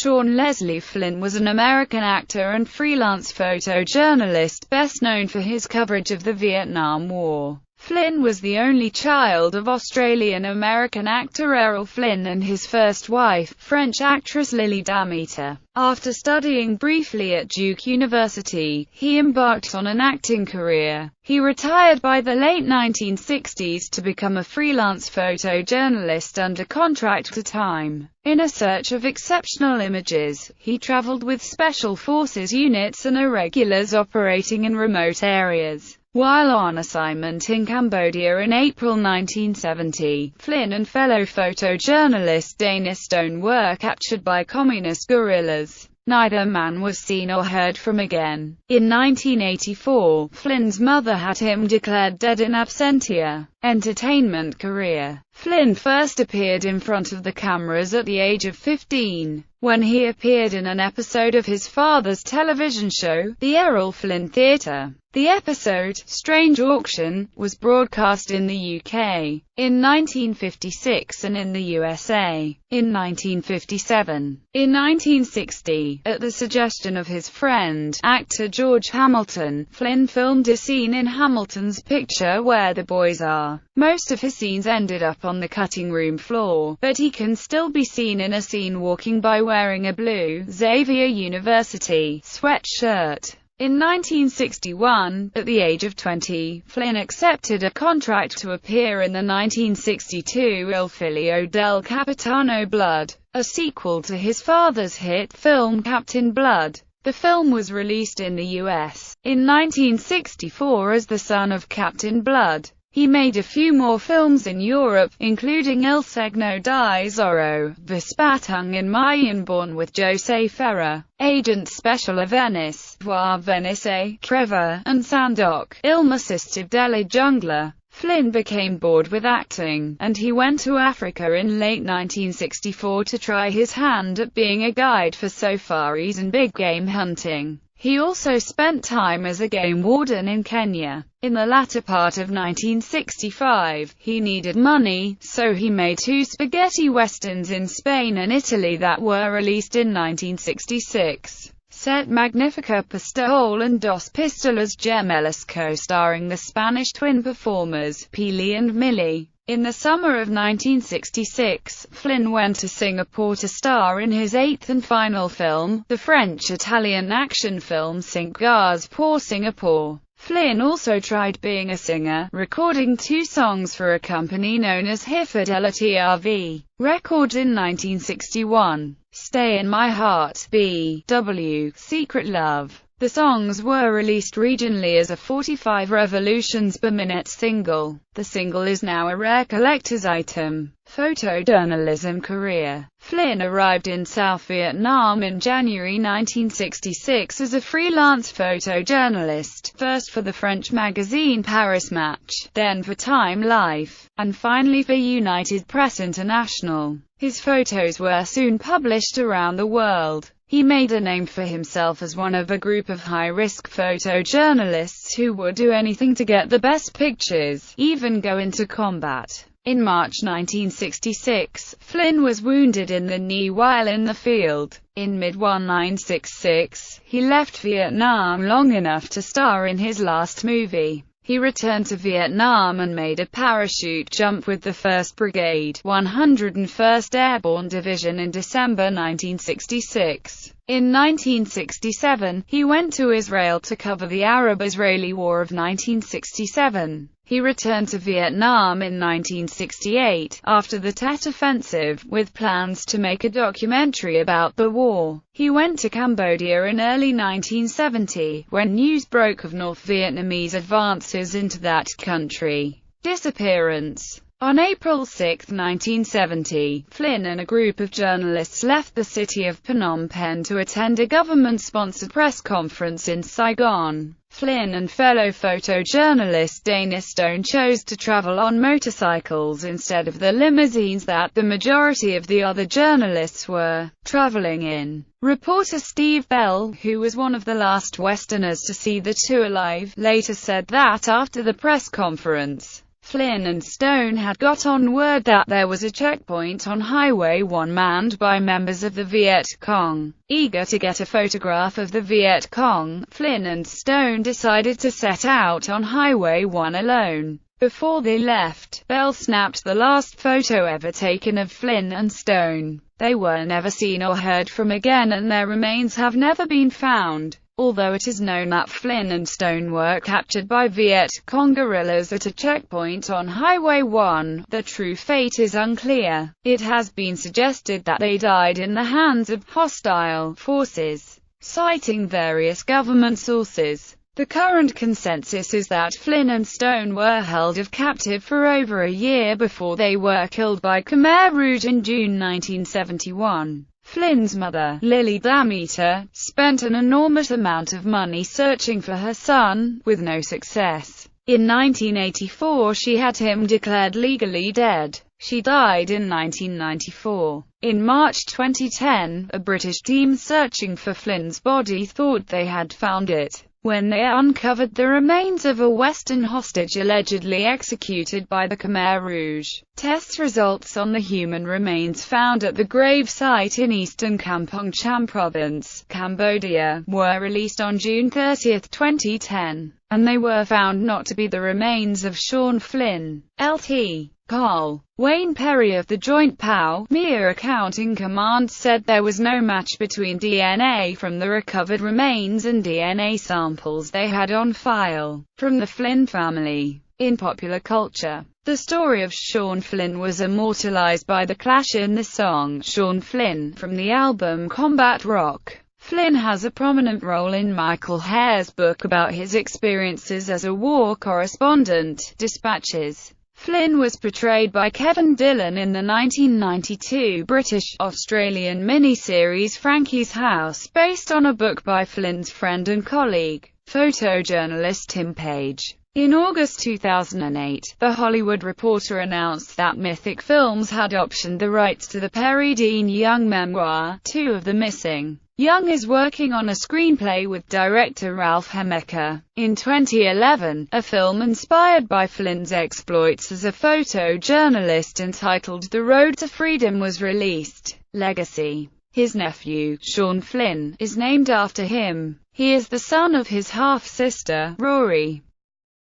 Sean Leslie Flynn was an American actor and freelance photojournalist, best known for his coverage of the Vietnam War. Flynn was the only child of Australian-American actor Errol Flynn and his first wife, French actress Lily Dameter. After studying briefly at Duke University, he embarked on an acting career. He retired by the late 1960s to become a freelance photojournalist under contract to Time. In a search of exceptional images, he traveled with Special Forces units and irregulars operating in remote areas. While on assignment in Cambodia in April 1970, Flynn and fellow photojournalist Dana Stone were captured by communist guerrillas. Neither man was seen or heard from again. In 1984, Flynn's mother had him declared dead in absentia. Entertainment career. Flynn first appeared in front of the cameras at the age of 15, when he appeared in an episode of his father's television show, The Errol Flynn Theatre. The episode, Strange Auction, was broadcast in the UK in 1956 and in the USA in 1957. In 1960, at the suggestion of his friend, actor George Hamilton, Flynn filmed a scene in Hamilton's picture Where the Boys Are. Most of his scenes ended up on the cutting room floor, but he can still be seen in a scene walking by wearing a blue Xavier University sweatshirt. In 1961, at the age of 20, Flynn accepted a contract to appear in the 1962 Il Figlio del Capitano Blood, a sequel to his father's hit film Captain Blood. The film was released in the US in 1964 as the son of Captain Blood. He made a few more films in Europe, including Il Segno di Zorro, Vespatung in Mayan Born with Jose Ferrer, Agent Special a Venice, Voir Venice, Trevor, and Sandoc, Il Mestiere della Giungla. Flynn became bored with acting, and he went to Africa in late 1964 to try his hand at being a guide for safaris and big game hunting. He also spent time as a game warden in Kenya. In the latter part of 1965, he needed money, so he made two spaghetti westerns in Spain and Italy that were released in 1966. Set Magnifica Pistol and Dos Pistolas Gemelas, co-starring the Spanish twin performers, Pili and Millie. In the summer of 1966, Flynn went to Singapore to star in his eighth and final film, the French-Italian action film Cinq Gars pour Singapore. Flynn also tried being a singer, recording 2 songs for a company known as Fidelity RV Records in 1961. Stay in My Heart, B.W. Secret Love. The songs were released regionally as a 45 revolutions per minute single. The single is now a rare collector's item. Photojournalism career. Flynn arrived in South Vietnam in January 1966 as a freelance photojournalist, first for the French magazine Paris Match, then for Time Life, and finally for United Press International. His photos were soon published around the world. He made a name for himself as one of a group of high-risk photojournalists who would do anything to get the best pictures, even go into combat. In March 1966, Flynn was wounded in the knee while in the field. In mid-1966, he left Vietnam long enough to star in his last movie. He returned to Vietnam and made a parachute jump with the 1st Brigade, 101st Airborne Division in December 1966. In 1967, he went to Israel to cover the Arab-Israeli War of 1967. He returned to Vietnam in 1968, after the Tet Offensive, with plans to make a documentary about the war. He went to Cambodia in early 1970, when news broke of North Vietnamese advances into that country. Disappearance. On April 6, 1970, Flynn and a group of journalists left the city of Phnom Penh to attend a government-sponsored press conference in Saigon. Flynn and fellow photojournalist Dana Stone chose to travel on motorcycles instead of the limousines that the majority of the other journalists were traveling in. Reporter Steve Bell, who was one of the last Westerners to see the two alive, later said that after the press conference, Flynn and Stone had got on word that there was a checkpoint on Highway 1 manned by members of the Viet Cong. Eager to get a photograph of the Viet Cong, Flynn and Stone decided to set out on Highway 1 alone. Before they left, Bell snapped the last photo ever taken of Flynn and Stone. They were never seen or heard from again, and their remains have never been found. Although it is known that Flynn and Stone were captured by Viet Cong guerrillas at a checkpoint on Highway 1, their true fate is unclear. It has been suggested that they died in the hands of hostile forces, citing various government sources. The current consensus is that Flynn and Stone were held captive for over a year before they were killed by Khmer Rouge in June 1971. Flynn's mother, Lily Dameter, spent an enormous amount of money searching for her son, with no success. In 1984 she had him declared legally dead. She died in 1994. In March 2010, a British team searching for Flynn's body thought they had found it, when they uncovered the remains of a Western hostage allegedly executed by the Khmer Rouge. Test results on the human remains found at the grave site in eastern Kampong Cham province, Cambodia, were released on June 30, 2010, and they were found not to be the remains of Sean Flynn. Lt. Col. Wayne Perry of the Joint POW-MIA Accounting Command said there was no match between DNA from the recovered remains and DNA samples they had on file from the Flynn family. In popular culture, the story of Sean Flynn was immortalized by The Clash in the song "Sean Flynn" from the album Combat Rock. Flynn has a prominent role in Michael Hare's book about his experiences as a war correspondent, Dispatches. Flynn was portrayed by Kevin Dillon in the 1992 British-Australian miniseries Frankie's House, based on a book by Flynn's friend and colleague, photojournalist Tim Page. In August 2008, The Hollywood Reporter announced that Mythic Films had optioned the rights to the Perry Dean Young memoir, Two of the Missing. Young is working on a screenplay with director Ralph Hemmecker. In 2011, a film inspired by Flynn's exploits as a photojournalist entitled The Road to Freedom was released. Legacy. His nephew, Sean Flynn, is named after him. He is the son of his half-sister, Rory.